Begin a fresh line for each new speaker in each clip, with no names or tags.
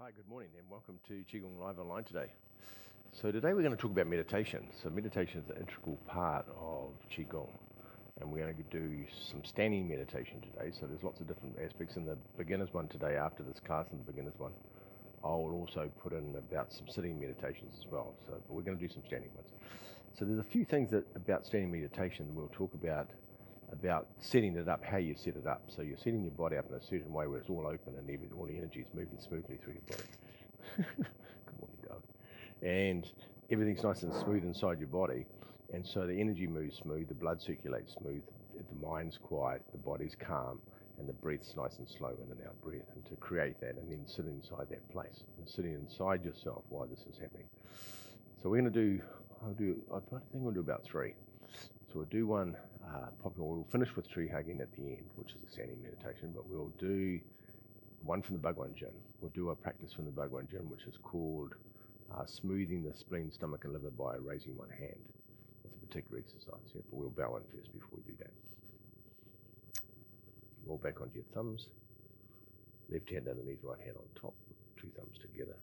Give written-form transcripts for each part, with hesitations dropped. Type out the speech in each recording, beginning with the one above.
Hi, good morning and welcome to Qigong Live Online today. So today we're going to talk about meditation. So meditation is an integral part of Qigong, and we're going to do some standing meditation today. So there's lots of different aspects. In the beginner's one today, after this class in the beginner's one, I will also put in about some sitting meditations as well. So but we're going to do some standing ones. So there's a few things about standing meditation we'll talk about setting it up, how you set it up. So you're setting your body up in a certain way where it's all open and even all the energy is moving smoothly through your body. Good morning, dog. And everything's nice and smooth inside your body. And so the energy moves smooth, the blood circulates smooth, the mind's quiet, the body's calm, and the breath's nice and slow in and out breath. And to create that and then sit inside that place and sitting inside yourself while this is happening. So we're going to do, I think we'll do about three. So we'll do one, we'll finish with tree hugging at the end, which is a standing meditation, but we'll do one from the Duan. We'll do a practice from the Duan, which is called smoothing the spleen, stomach, and liver by raising one hand. It's a particular exercise, yeah, but we'll bow in first before we do that. Roll back onto your thumbs, left hand underneath, right hand on top, two thumbs together.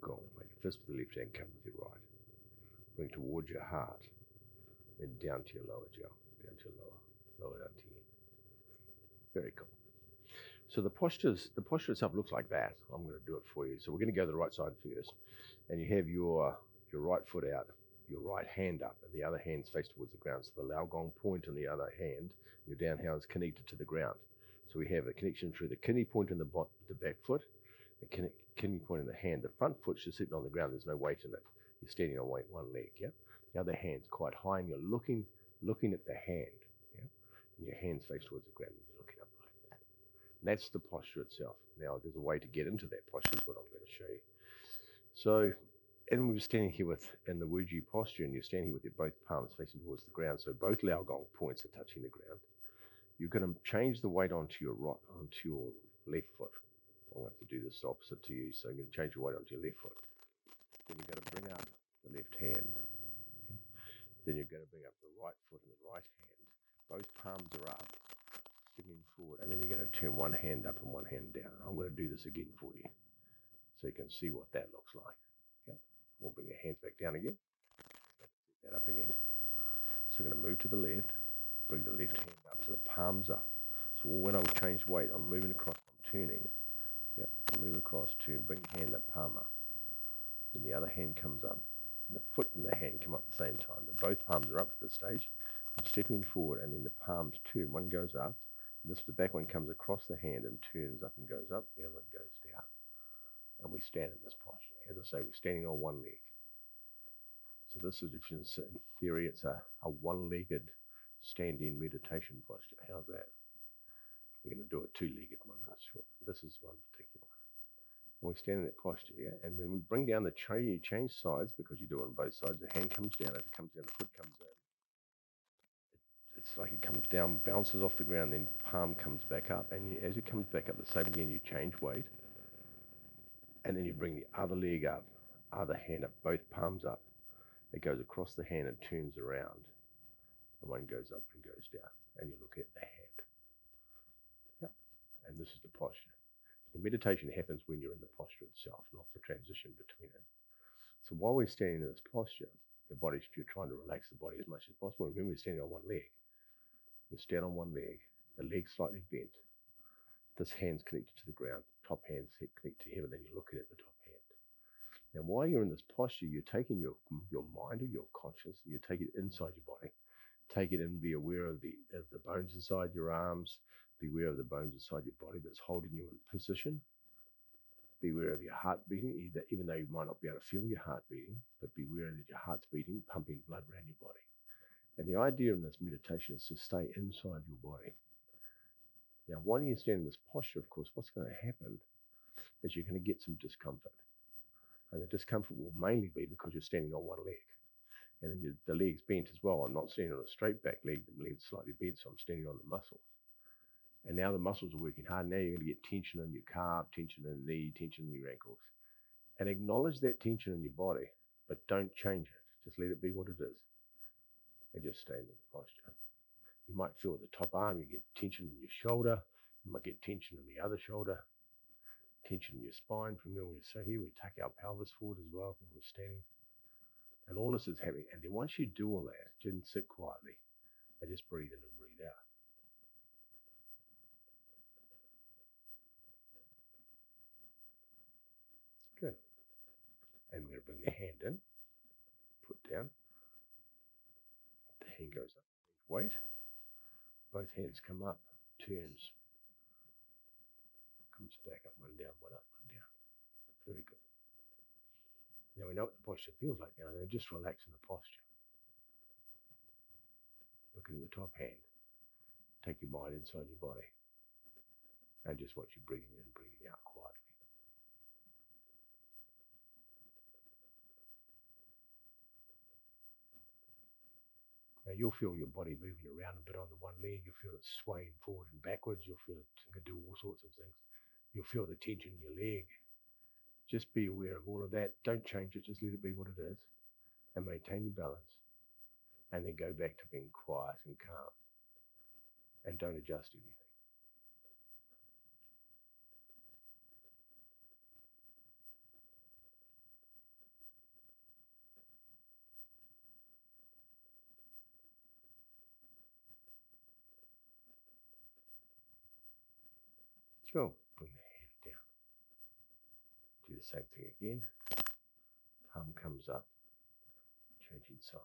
Go on, make a fist with the left hand, come with your right. Bring towards your heart, then down to your lower jaw, down to your lower down to your end. Very cool. So the posture itself looks like that. I'm going to do it for you. So we're going to go to the right side first, and you have your right foot out, your right hand up, and the other hand's faced towards the ground. So the Lao Gong point in the other hand, your down hand is connected to the ground. So we have a connection through the kidney point in the back foot, the kidney point in the hand. The front foot's just sitting on the ground. There's no weight in it. You're standing on one leg, yeah? The other hand's quite high, and you're looking at the hand, yeah? And your hand's faced towards the ground, and you're looking up like that. And that's the posture itself. Now, there's a way to get into that posture is what I'm going to show you. So, and we were standing here in the Wuju posture, and you're standing here with your both palms facing towards the ground, so both Lao Gong points are touching the ground. You're going to change the weight onto your left foot. I'm going to have to do this opposite to you, so I'm going to change your weight onto your left foot. Then you're going to bring up the left hand. Then you're going to bring up the right foot and the right hand. Both palms are up, stepping forward. And then you're going to turn one hand up and one hand down. I'm going to do this again for you so you can see what that looks like. Okay. We'll bring your hands back down again. Set that up again. So we're going to move to the left. Bring the left hand up to the palms up. So when I change weight, I'm moving across, I'm turning. Yeah, move across, turn, bring your hand up, palm up. Then the other hand comes up, and the foot and the hand come up at the same time. Both palms are up at this stage. I'm stepping forward, and then the palms turn. One goes up, and the back one comes across the hand and turns up and goes up. The other one goes down. And we stand in this posture. As I say, we're standing on one leg. So this is, in theory, it's a one-legged standing meditation posture. How's that? We're going to do a two-legged one. This is one particular one. And we stand in that posture, yeah? And when we bring down the tray, you change sides because you do it on both sides. The hand comes down. As it comes down, the foot comes in. It's like it comes down, bounces off the ground, then palm comes back up. And as it comes back up, the same again, you change weight. And then you bring the other leg up, other hand up, both palms up. It goes across the hand and turns around. And one goes up, one goes down. And you look at the hand. Yeah. And this is the posture. The meditation happens when you're in the posture itself, not the transition between it. So while we're standing in this posture, you're trying to relax the body as much as possible. Remember, we're standing on one leg. You stand on one leg, the leg's slightly bent. This hand's connected to the ground, top hand's connected to heaven, and you're looking at the top hand. Now, while you're in this posture, you're taking your mind or your conscious, you take it inside your body. Take it and be aware of the bones inside your arms. Be aware of the bones inside your body that's holding you in position. Be aware of your heart beating, even though you might not be able to feel your heart beating, but be aware that your heart's beating, pumping blood around your body. And the idea in this meditation is to stay inside your body. Now, when you stand in this posture, of course, what's going to happen is you're going to get some discomfort. And the discomfort will mainly be because you're standing on one leg. And then the leg's bent as well. I'm not standing on a straight back leg, the leg's slightly bent, so I'm standing on the muscles. And now the muscles are working hard. Now you're going to get tension in your calf, tension in the knee, tension in your ankles. And acknowledge that tension in your body, but don't change it. Just let it be what it is. And just stay in the posture. You might feel at the top arm, you get tension in your shoulder. You might get tension in the other shoulder. tension in your spine. From when we say here, we take our pelvis forward as well when we're standing. And all this is happening. And then once you do all that, you can sit quietly and just breathe in and breathe out. Good. And we're going to bring the hand in, put down. The hand goes up. Weight. Both hands come up, turns. Comes back up, one down, one up, one down. Very good. Now we know what the posture feels like now. Now just relax in the posture. Looking at the top hand. Take your mind inside your body. And just watch you breathing in and breathing out quietly. Now you'll feel your body moving around a bit on the one leg. You'll feel it swaying forward and backwards. You'll feel it can do all sorts of things. You'll feel the tension in your leg. Just be aware of all of that. Don't change it. Just let it be what it is. And maintain your balance. And then go back to being quiet and calm. And don't adjust anything. Cool. Bring the hand down. Do the same thing again. Palm comes up. Changing sides.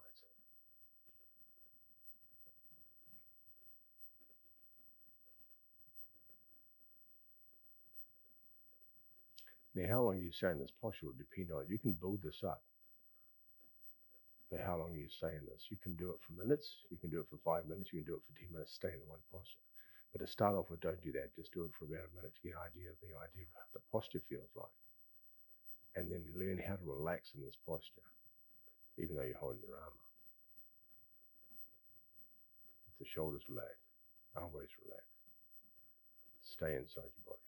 Now, how long you stay in this posture will depend on it. You can build this up. But how long you stay in this? You can do it for minutes. You can do it for 5 minutes. You can do it for 10 minutes. Stay in the one posture. But to start off with, don't do that. Just do it for about a minute to get an idea of what the posture feels like. And then learn how to relax in this posture, even though you're holding your arm up. If the shoulders relax, elbows relax. Stay inside your body.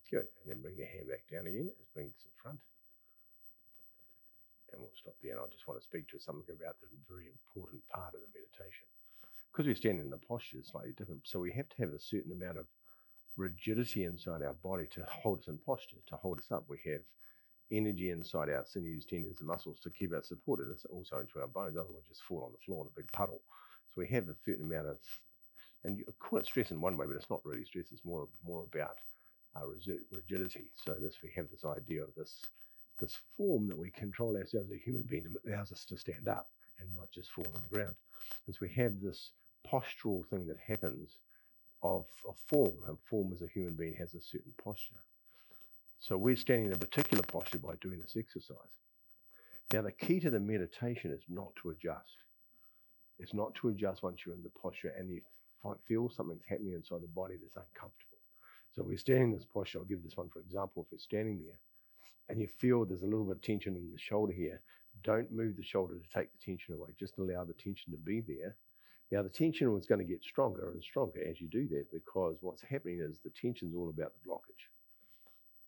Good. And then bring your hand back down again. Let's bring this in front. And we'll stop there. And I just want to speak to something about the very important part of the meditation. Because we're standing in the posture is slightly different. So we have to have a certain amount of rigidity inside our body to hold us in posture, to hold us up. We have energy inside our sinews, tendons, and muscles to keep us supported. It's also into our bones. Otherwise, just fall on the floor in a big puddle. So we have a certain amount of, and you call it stress in one way, but it's not really stress. It's more about rigidity. So we have this idea of this form that we control ourselves as a human being that allows us to stand up and not just fall on the ground. And so we have this postural thing that happens of form. And form as a human being has a certain posture. So we're standing in a particular posture by doing this exercise. Now the key to the meditation is not to adjust. It's not to adjust once you're in the posture and you feel something's happening inside the body that's uncomfortable. So we're standing in this posture. I'll give this one for example. If we're standing there and you feel there's a little bit of tension in the shoulder here, don't move the shoulder to take the tension away. Just allow the tension to be there. Now the tension is going to get stronger and stronger as you do that, because what's happening is the tension's all about the blockage.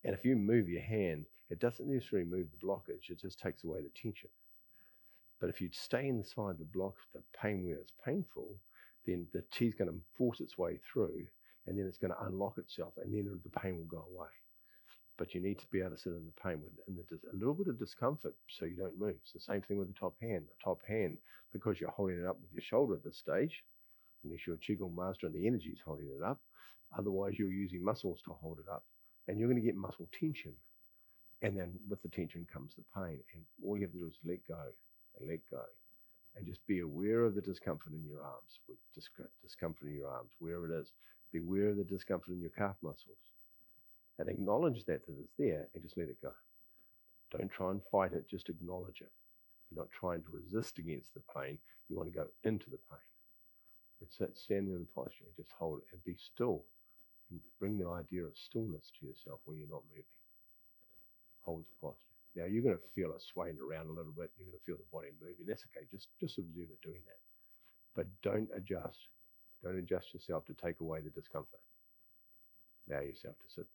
And if you move your hand, it doesn't necessarily move the blockage, it just takes away the tension. But if you stay inside the block, the pain where it's painful, then the chi is going to force its way through, and then it's going to unlock itself, and then the pain will go away. But you need to be able to sit in the pain with a little bit of discomfort so you don't move. It's the same thing with the top hand. The top hand, because you're holding it up with your shoulder at this stage, unless you're a Qigong master and the energy is holding it up, otherwise you're using muscles to hold it up. And you're going to get muscle tension. And then with the tension comes the pain. And all you have to do is let go and let go. And just be aware of the discomfort in your arms, with discomfort in your arms, wherever it is. Be aware of the discomfort in your calf muscles. And acknowledge that it's there and just let it go. Don't try and fight it, just acknowledge it. You're not trying to resist against the pain. You want to go into the pain. And sit standing in the posture and just hold it and be still. And bring the idea of stillness to yourself when you're not moving. Hold the posture. Now you're going to feel it swaying around a little bit. You're going to feel the body moving. That's okay. Just observe it doing that. But don't adjust. Don't adjust yourself to take away the discomfort. Allow yourself to sit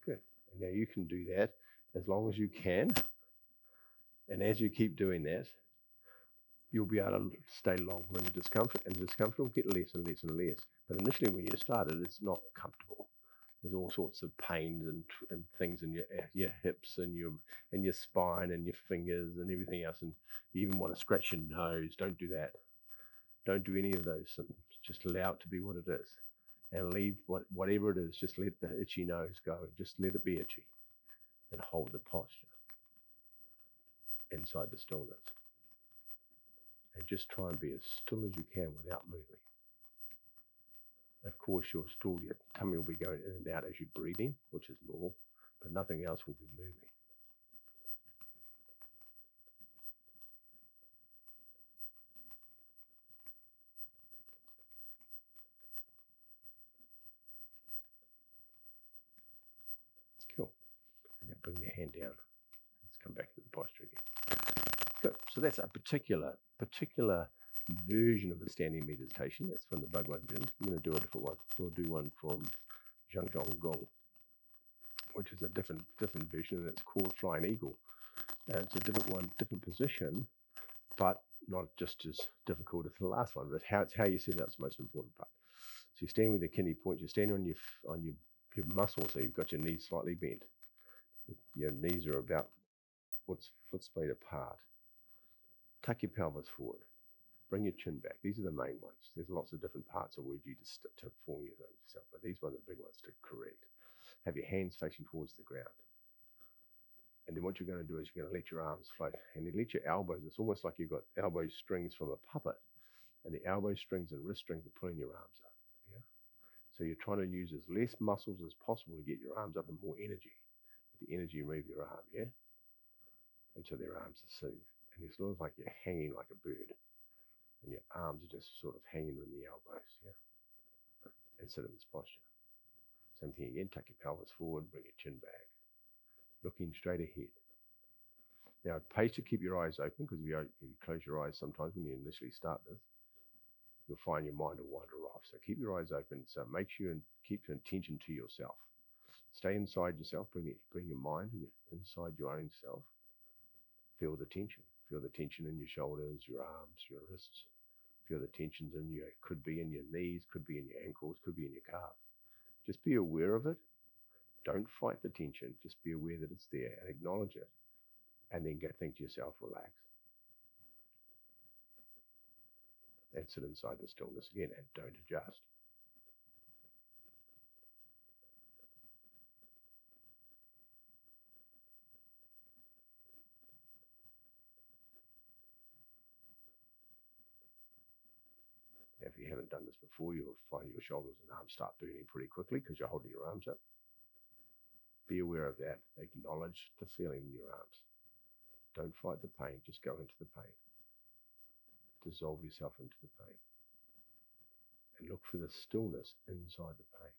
there. Good. And now you can do that as long as you can. And as you keep doing that, you'll be able to stay longer in the discomfort, and the discomfort will get less and less and less. But initially when you started, it's not comfortable. There's all sorts of pains and things in your hips and your spine and your fingers and everything else. And you even want to scratch your nose. Don't do that. Don't do any of those things. Just allow it to be what it is. And leave whatever it is, just let the itchy nose go. Just let it be itchy. And hold the posture inside the stillness. And just try and be as still as you can without moving. Of course, your tummy will be going in and out as you breathe in, which is normal, but nothing else will be moving. Cool. And then bring your hand down. Let's come back to the posture again. Good. So that's a particular version of the standing meditation. That's from the Bhagavad Gita. We're going to do a different one. We'll do one from Zhuang, which is a different version, and it's called Flying Eagle. And it's a different one, different position, but not just as difficult as the last one. But it's how you set it up is the most important part. So you're standing with the kidney point. You're standing on your muscles. So you've got your knees slightly bent. Your knees are about foot speed apart. Tuck your pelvis forward. Bring your chin back. These are the main ones. There's lots of different parts of where you just to form yourself, but these ones are the big ones to correct. Have your hands facing towards the ground. And then what you're going to do is you're going to let your arms float. And you let your elbows, it's almost like you've got elbow strings from a puppet. And the elbow strings and wrist strings are pulling your arms up. Yeah? So you're trying to use as less muscles as possible to get your arms up and more energy. The energy move your arm, yeah? And so their arms are soothed. And it's sort of like you're hanging like a bird. And your arms are just sort of hanging in the elbows, yeah? And sit in this posture. Same thing again, tuck your pelvis forward, bring your chin back. Looking straight ahead. Now, it pays to keep your eyes open, because if you close your eyes sometimes when you initially start this, you'll find your mind will wander off. So keep your eyes open. So make sure and keep your attention to yourself. Stay inside yourself. Bring your mind inside your own self. Feel the tension. Feel the tension in your shoulders, your arms, your wrists. Feel the tensions could be in your knees, could be in your ankles, could be in your calves. Just be aware of it. Don't fight the tension. Just be aware that it's there and acknowledge it. And then think to yourself, relax. And sit inside the stillness again and don't adjust. If you haven't done this before, you'll find your shoulders and arms start burning pretty quickly because you're holding your arms up. Be aware of that. Acknowledge the feeling in your arms. Don't fight the pain. Just go into the pain. Dissolve yourself into the pain. And look for the stillness inside the pain.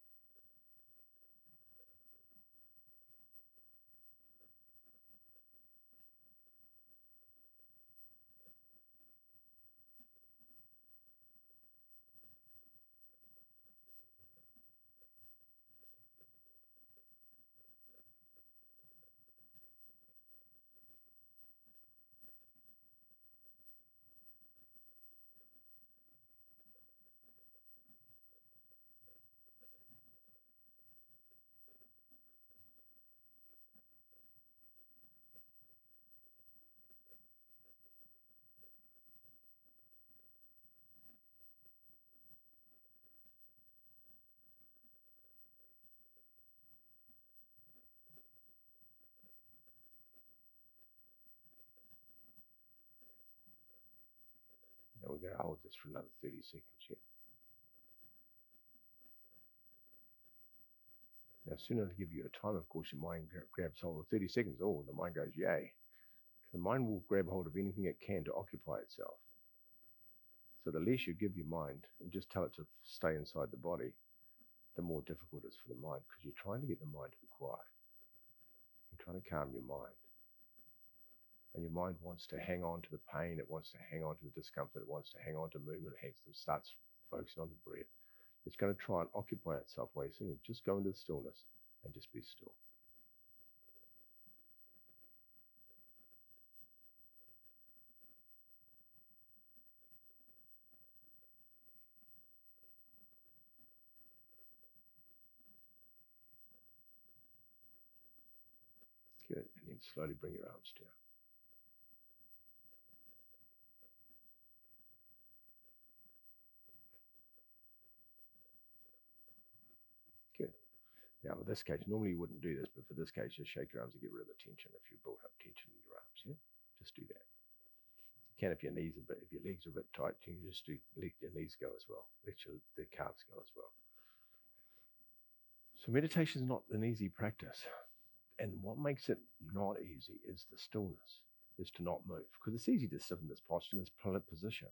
Now we're going to hold this for another 30 seconds here. Now, as soon as I give you a time, of course, your mind grabs hold of 30 seconds. Oh, the mind goes, yay. The mind will grab hold of anything it can to occupy itself. So the less you give your mind and just tell it to stay inside the body, the more difficult it is for the mind, because you're trying to get the mind to be quiet. You're trying to calm your mind. And your mind wants to hang on to the pain. It wants to hang on to the discomfort. It wants to hang on to movement. It starts focusing on the breath. It's going to try and occupy itself while you're sitting. Just go into the stillness and just be still. Good. And then slowly bring your arms down. Good. Now, in this case, normally you wouldn't do this, but for this case, just shake your arms to get rid of the tension if you built up tension in your arms. Yeah, just do that. You can if your legs are a bit tight, you can just let your knees go as well. Let the calves go as well. So meditation is not an easy practice. And what makes it not easy is the stillness, is to not move. Because it's easy to sit in this posture, in this position.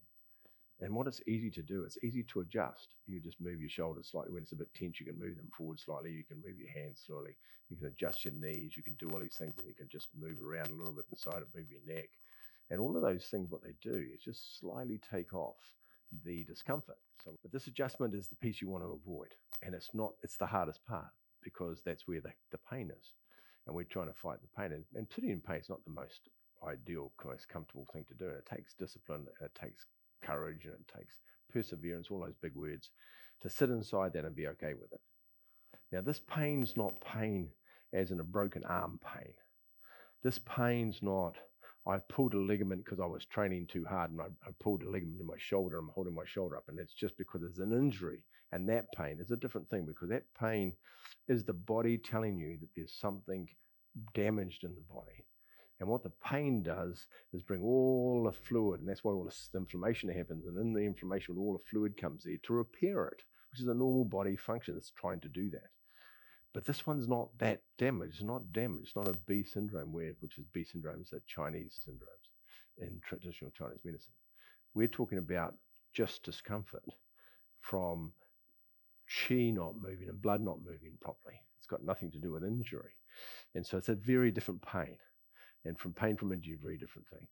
And what it's easy to do, it's easy to adjust. You just move your shoulders slightly. When it's a bit tense, you can move them forward slightly. You can move your hands slowly. You can adjust your knees. You can do all these things, and you can just move around a little bit inside it, move your neck. And all of those things, what they do is just slightly take off the discomfort. But this adjustment is the piece you want to avoid. And it's the hardest part, because that's where the pain is. And we're trying to fight the pain. And sitting in pain is not the most ideal, most comfortable thing to do. And it takes discipline, and it takes courage, and it takes perseverance, all those big words, to sit inside that and be okay with it. Now, this pain's not pain as in a broken arm pain. This pain's not, I pulled a ligament because I was training too hard, and I pulled a ligament in my shoulder, I'm holding my shoulder up, and it's just because there's an injury. And that pain is a different thing, because that pain is the body telling you that there's something damaged in the body. And what the pain does is bring all the fluid, and that's why all this inflammation happens. And in the inflammation, all the fluid comes there to repair it, which is a normal body function that's trying to do that. But this one's not that damaged. It's not damaged. It's not a B syndrome, which is B syndromes are Chinese syndromes in traditional Chinese medicine. We're talking about just discomfort from qi not moving and blood not moving properly. It's got nothing to do with injury. And so it's a very different pain. And from pain from injury, very different thing.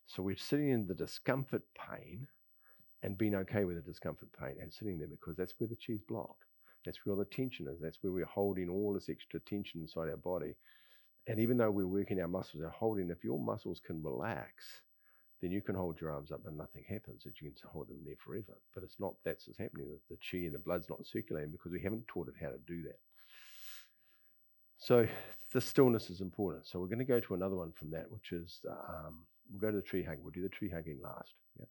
So we're sitting in the discomfort pain and being okay with the discomfort pain and sitting there, because that's where the chi's blocked. That's where all the tension is. That's where we're holding all this extra tension inside our body. And even though we're working our muscles, they're holding, if your muscles can relax, then you can hold your arms up and nothing happens, that you can hold them there forever. But it's not that's what's happening. The chi and the blood's not circulating because we haven't taught it how to do that. So the stillness is important. So we're going to go to another one from that, which is, we'll go to the tree hugging. We'll do the tree hugging last. Yeah.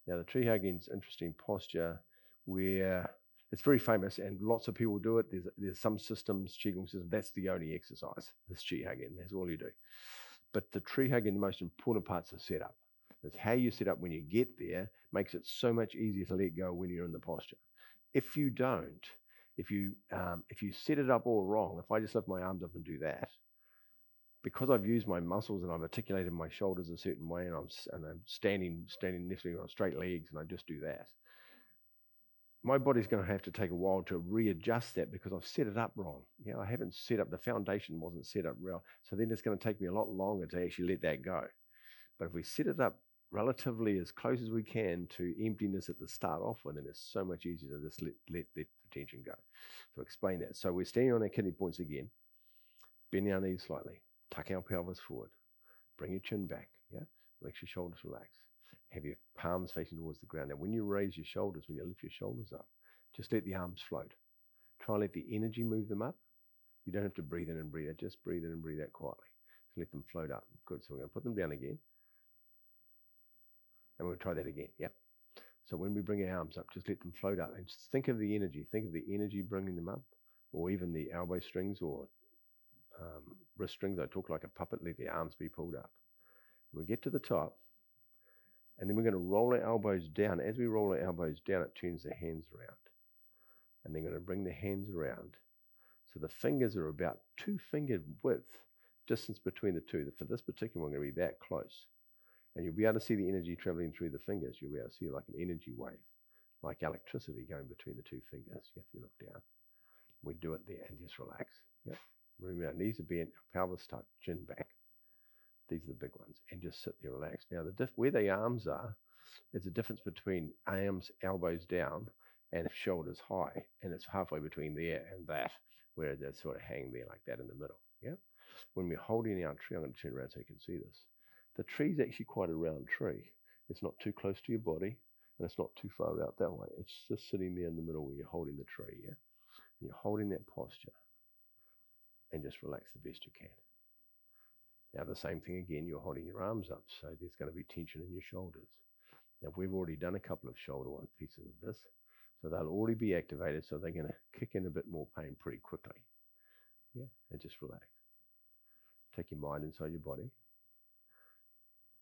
Now the tree hugging is interesting posture where it's very famous and lots of people do it. There's some systems, Qigong systems, that's the only exercise, this tree hugging. That's all you do. But the tree hugging, the most important part's the setup. It's how you set up when you get there makes it so much easier to let go when you're in the posture. If you don't, if you set it up all wrong, if I just lift my arms up and do that, because I've used my muscles and I've articulated my shoulders a certain way, and I'm standing necessarily on straight legs, and I just do that, my body's going to have to take a while to readjust that because I've set it up wrong. I haven't set up, the foundation wasn't set up well. So then it's going to take me a lot longer to actually let that go. But if we set it up relatively as close as we can to emptiness at the start off with, then it's so much easier to just let the tension go. So explain that. So we're standing on our kidney points again, bend our knees slightly, tuck our pelvis forward, bring your chin back, let your shoulders relax. Have your palms facing towards the ground. Now, when you raise your shoulders, when you lift your shoulders up, just let the arms float. Try and let the energy move them up. You don't have to breathe in and breathe out. Just breathe in and breathe out quietly. So let them float up. Good. So we're going to put them down again. And we'll try that again. Yep. So when we bring our arms up, just let them float up. And just think of the energy. Think of the energy bringing them up, or even the elbow strings or wrist strings. I talk like a puppet. Let the arms be pulled up. We get to the top. And then we're going to roll our elbows down. As we roll our elbows down, it turns the hands around. And then we're going to bring the hands around. So the fingers are about 2-finger width distance between the two. For this particular one, we're going to be that close. And you'll be able to see the energy traveling through the fingers. You'll be able to see like an energy wave, like electricity going between the two fingers. If you look down, we do it there and just relax. Yep. Remember, our knees are bent, pelvis tucked, chin back. These are the big ones, and just sit there relaxed. Now, where the arms are, there's a difference between arms, elbows down, and shoulders high, and it's halfway between there and that, where they sort of hang there like that in the middle. Yeah. When we're holding our tree, I'm going to turn around so you can see this. The tree's actually quite a round tree. It's not too close to your body, and it's not too far out that way. It's just sitting there in the middle where you're holding the tree. Yeah. And you're holding that posture, and just relax the best you can. Now the same thing again. You're holding your arms up, so there's going to be tension in your shoulders. Now, we've already done a couple of shoulder one pieces of this, so they'll already be activated, so they're going to kick in a bit more pain pretty quickly. Yeah, and just relax. Take your mind inside your body.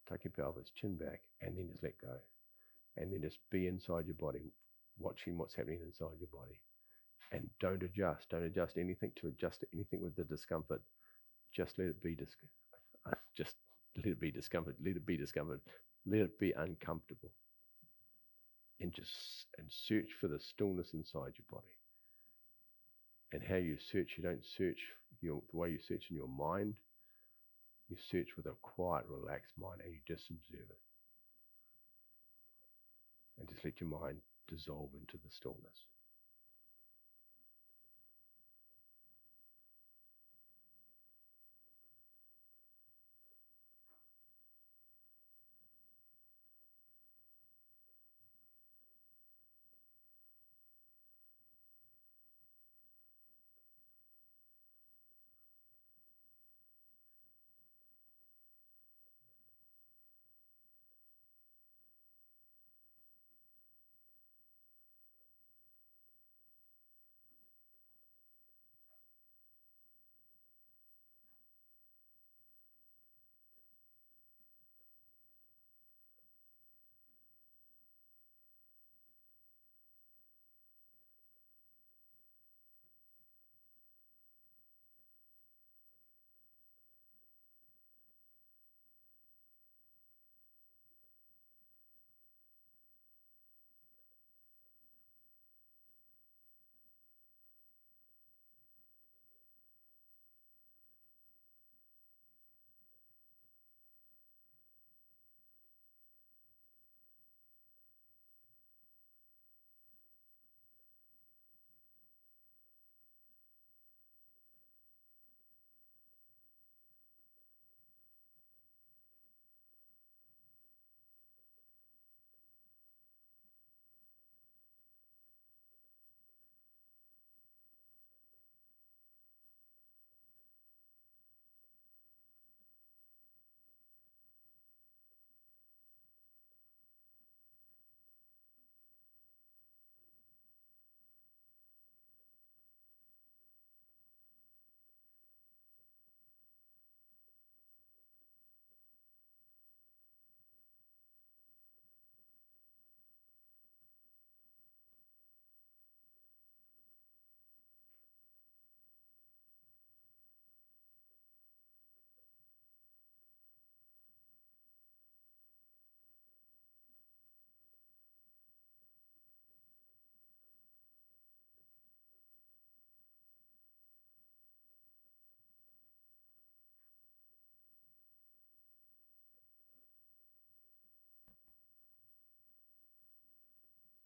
Tuck your pelvis, chin back, and then just let go. And then just be inside your body, watching what's happening inside your body. And don't adjust. Don't adjust anything to adjust anything with the discomfort. Just let it be just let it be discomfort. Let it be discomfort. Let it be uncomfortable. And search for the stillness inside your body. And how you search, you don't search the way you search in your mind. You search with a quiet, relaxed mind, and you just observe it. And just let your mind dissolve into the stillness.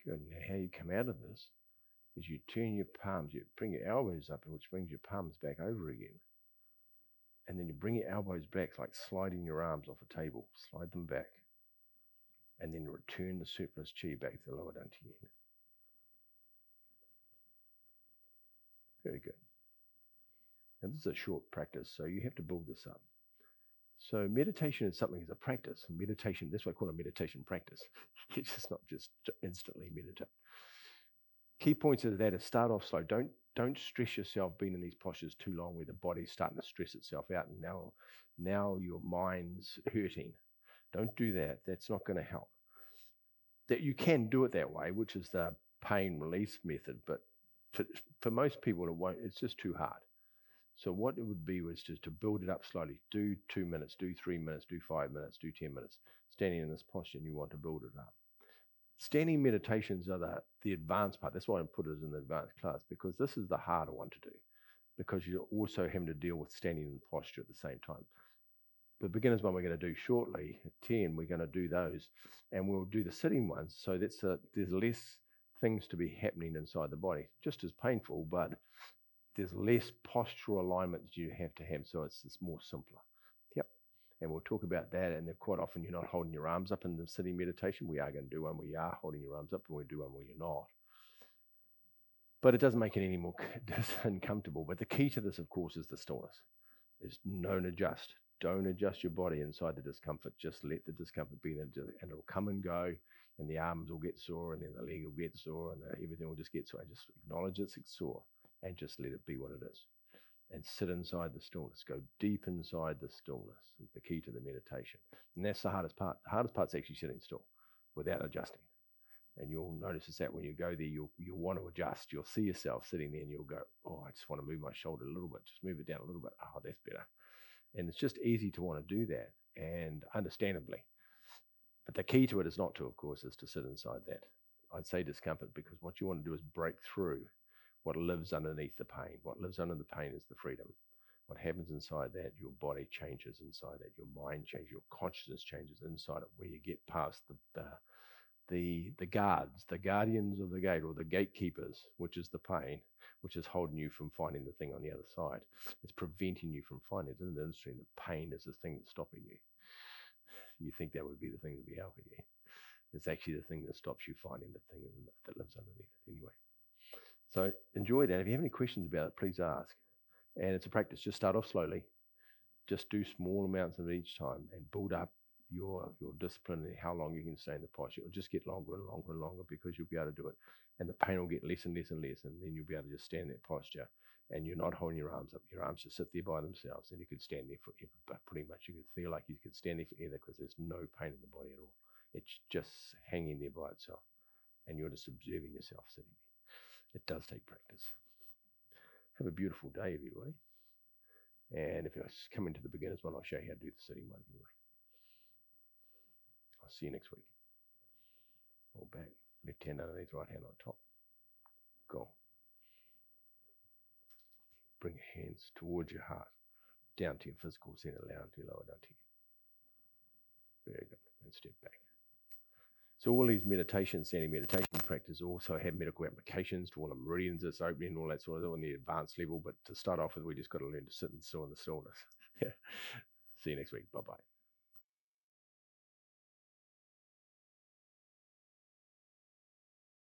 Good. Now, how you come out of this is you turn your palms, you bring your elbows up, which brings your palms back over again. And then you bring your elbows back, like sliding your arms off a table. Slide them back. And then return the surplus chi back to the lower dantian. Very good. And this is a short practice, so you have to build this up. So meditation is something as a practice. Meditation, that's why I call it meditation practice. It's just not just instantly meditate. Key points of that is start off slow. Don't stress yourself being in these postures too long where the body's starting to stress itself out and now your mind's hurting. Don't do that. That's not going to help. That you can do it that way, which is the pain release method, but for most people it won't. It's just too hard. So what it would be was just to build it up slowly. Do 2 minutes, do 3 minutes, do 5 minutes, do 10 minutes. Standing in this posture, and you want to build it up. Standing meditations are the advanced part. That's why I put it in the advanced class, because this is the harder one to do, because you're also having to deal with standing in posture at the same time. The beginners one we're going to do shortly, at 10, we're going to do those, and we'll do the sitting ones. So there's less things to be happening inside the body. Just as painful, but there's less postural alignment that you have to have, so it's more simpler. Yep. And we'll talk about that. And then quite often you're not holding your arms up in the sitting meditation. We are going to do one where you are holding your arms up, and we'll do one where you're not. But it doesn't make it any more uncomfortable. But the key to this, of course, is the stillness. Is don't adjust. Don't adjust your body inside the discomfort. Just let the discomfort be there, and it'll come and go. And the arms will get sore, and then the leg will get sore, and everything will just get sore. And just acknowledge it's sore, and just let it be what it is. And sit inside the stillness. Go deep inside the stillness is the key to the meditation. And that's the hardest part. The hardest part's actually sitting still without adjusting. And you'll notice that when you go there, you'll want to adjust. You'll see yourself sitting there and you'll go, oh, I just want to move my shoulder a little bit. Just move it down a little bit. Oh, that's better. And it's just easy to want to do that, and understandably. But the key to it is not to, of course, is to sit inside that. I'd say discomfort, because what you want to do is break through what lives underneath the pain. What lives under the pain is the freedom. What happens inside that, your body changes inside that, your mind changes, your consciousness changes inside it, where you get past the guards, the guardians of the gate, or the gatekeepers, which is the pain, which is holding you from finding the thing on the other side. It's preventing you from finding it. Isn't it interesting? The pain is the thing that's stopping you. You think that would be the thing that would be helping you. It's actually the thing that stops you finding the thing that lives underneath it anyway. So enjoy that. If you have any questions about it, please ask. And it's a practice. Just start off slowly. Just do small amounts of it each time and build up your discipline and how long you can stay in the posture. It'll just get longer and longer and longer, because you'll be able to do it. And the pain will get less and less and less. And then you'll be able to just stand in that posture, and you're not holding your arms up. Your arms just sit there by themselves, and you could stand there forever. But pretty much you could feel like you could stand there forever, because there's no pain in the body at all. It's just hanging there by itself. And you're just observing yourself sitting there. It does take practice. Have a beautiful day, everybody. And if you're coming to the beginners one, I'll show you how to do the sitting one anyway. I'll see you next week. All back. Left hand underneath, right hand on top. Go. Bring your hands towards your heart, down to your physical center, down to your lower down to you. Very good. And step back. So all these standing meditation practice also have medical applications to all the meridians that's opening and all that sort of thing on the advanced level. But to start off with, we just got to learn to sit and still in the stillness. See you next week. Bye-bye.